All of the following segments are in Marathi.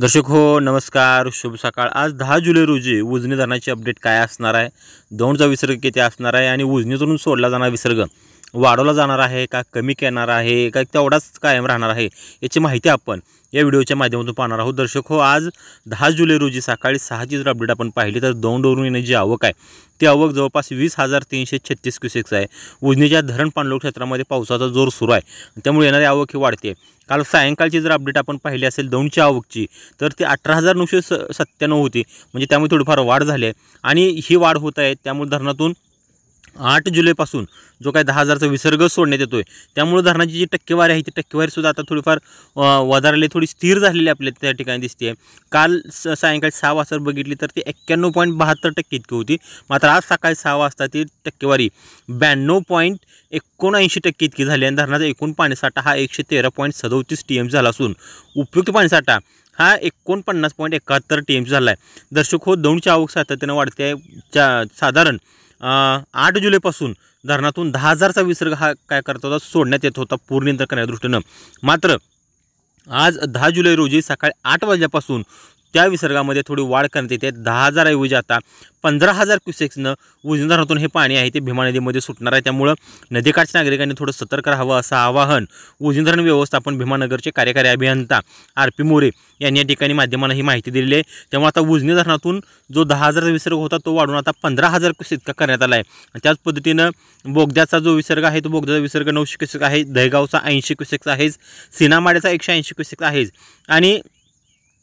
दर्शक हो नमस्कार, शुभ सकाळ। आज 10 जुलै रोजी उजनी धरणाची अपडेट काय असणार आहे, दौंडचा विसर्ग किती असणार आहे आणि उजनीतून सोडला जाणारा विसर्ग वाढवला जाणार आहे का कमी येणार आहे का तेवढाच कायम राहणार आहे, याची माहिती आपण या व्हिडिओच्या माध्यमातून पाहणार आहोत। दर्शक हो आज 10 जुलै रोजी सकाळी 6ची जर अपडेट आपण पाहिली तर दौंडवरून येणारी जी आवक आहे ती आवक जवळपास 20,336 क्युसेक्स आहे। उजनीच्या धरण पाणलोट क्षेत्रामध्ये पावसाचा जोर सुरू आहे, त्यामुळे येणारी आवक ही वाढते। काल सायंकाळची जर अपडेट आपण पाहिली असेल दौंडच्या आवकची तर ती 18,997 होती, म्हणजे त्यामुळे थोडीफार वाढ झाली आहे आणि ही वाढ होत आहे। त्यामुळे धरणातून 8 जुलैपासून जो काही 10,000चा विसर्ग सोडण्यात येतोय, त्यामुळे धरणाची जी टक्केवारी आहे ती टक्केवारीसुद्धा आता थोडीफार वधारली, थोडी स्थिर झालेली आपल्या त्या ठिकाणी दिसते। काल सायंकाळी 6 वाजता बघितली तर ती 91.72% इतकी होती, मात्र आज सकाळी 6 वाजता ती टक्केवारी 92.79% इतकी झाली आणि धरणाचा एकूण पाणीसाठा हा 113.37 TM झाला असून उपयुक्त पाणीसाठा हा 49.71 TM झाला आहे। दर्शक हो दौंडची आवक सातत्याने वाढते आहे। साधारण 8 जुलैपासून धरणातून 10,000चा विसर्ग हा काय करत होता, सोडण्यात येत होता पूर नियंत्रण करण्याच्या दृष्टीनं। मात्र आज 10 जुलै रोजी सकाळी 8 वाजल्यापासून त्या विसर्गामध्ये थोडी वाढ करण्यात येते। 10,000 ऐवजी आता 15,000 क्युसेक्सनं उजनी धरणातून हे पाणी आहे ते भीमा नदीमध्ये सुटणार आहे। त्यामुळे नदीकाठच्या नागरिकांनी थोडं सतर्क राहावं असं आवाहन उजनी धरण व्यवस्थापन भीमानगरचे कार्यकारी अभियंता RP मोरे यांनी या ठिकाणी माध्यमांना ही माहिती दिली आहे। त्यामुळे आता उजनी धरणातून जो 10,000चा विसर्ग होता तो वाढून आता 15,000 क्युसेक इतका करण्यात आला आहे। त्याच पद्धतीनं बोगद्याचा जो विसर्ग आहे तो बोगद्याचा विसर्ग 900 क्युसेक आहे, दहेगावचा 80 क्युसेक आहे, सीनामाड्याचा 180 क्युसेक आहे आणि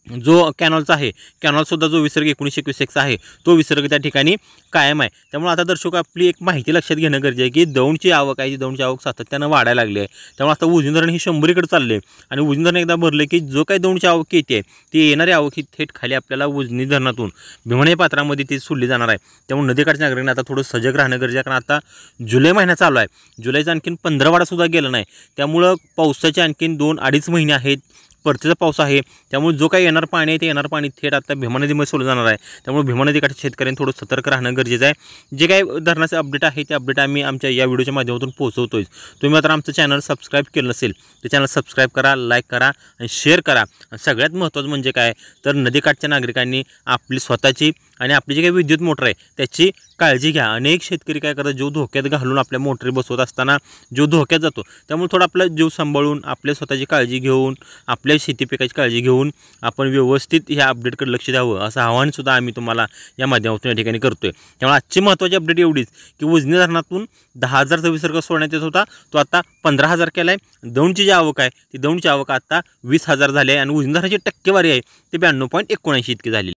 जो कॅनॉलचा आहे कॅनॉलसुद्धा जो विसर्ग 1900 क्युसेक्सचा आहे तो विसर्ग त्या ठिकाणी कायम आहे। त्यामुळे आता दर्शक आपली एक माहिती लक्षात घेणं गरजेचं आहे की दौंडची आवक आहे, दौंडची आवक सातत्यानं वाढायला लागली आहे। त्यामुळे आता उजनी धरण ही 100कडे चालले आहे आणि उजनी धरण एकदा भरले की जो काही दौंडची आवक येते ती येणारी आवक ही थेट खाली आपल्याला उजनी धरणातून भीमा पात्रामध्ये ती सोडली जाणार आहे। त्यामुळे नदीकाठच्या नागरिकांना आता थोडं सजग राहणं गरजेचं आहे, कारण आता जुलै महिना चालू आहे, जुलैचा आणखीन 15वाडासुद्धा गेला नाही। त्यामुळं पावसाचे आणखीन 2-2.5 महिने आहेत, परतीचा पाऊस आहे। त्यामुळे जो काही येणार पाणी आहे ते येणार पाणी थेट आता भीमा नदीमध्ये सोडलं जाणार आहे। त्यामुळे भीमा नदीकाठच्या शेतकऱ्यांनी थोडं सतर्क राहणं गरजेचं आहे। जे काही धरणाचे अपडेट आहे ते अपडेट आम्ही आमच्या या व्हिडिओच्या माध्यमातून पोहोचवतोय। तुम्ही मात्र आमचं चॅनल सबस्क्राईब केलं नसेल तर चॅनल सबस्क्राईब करा, लाईक करा आणि शेअर करा। आणि सगळ्यात महत्त्वाचं म्हणजे काय तर नदीकाठच्या नागरिकांनी आपली स्वतःची आणि आपली जी काही विद्युत मोटर आहे त्याची काळजी घ्या। अनेक शेतकरी काय करतात, जीव धोक्यात घालून आपल्या मोटरी बसवत असताना जीव धोक्यात जातो। त्यामुळे थोडं आपला जीव सांभाळून आपल्या स्वतःची काळजी घेऊन आपल्या शेती पिकाची काळजी घेऊन आपण व्यवस्थित ह्या अपडेटकडे लक्ष द्यावं असं आवाहनसुद्धा आम्ही तुम्हाला या माध्यमातून या ठिकाणी करतोय। त्यामुळे आजची महत्त्वाची अपडेट एवढीच की उजनी धरणातून 10,000चा विसर्ग सोडण्यात येत होता तो आता 15,000 केला आहे। दौंडची जी आवक आहे ती दौंडची आवक आता 20,000 झाली आहे आणि उजनी धरणाची टक्केवारी आहे ती 92.79 इतकी झाली।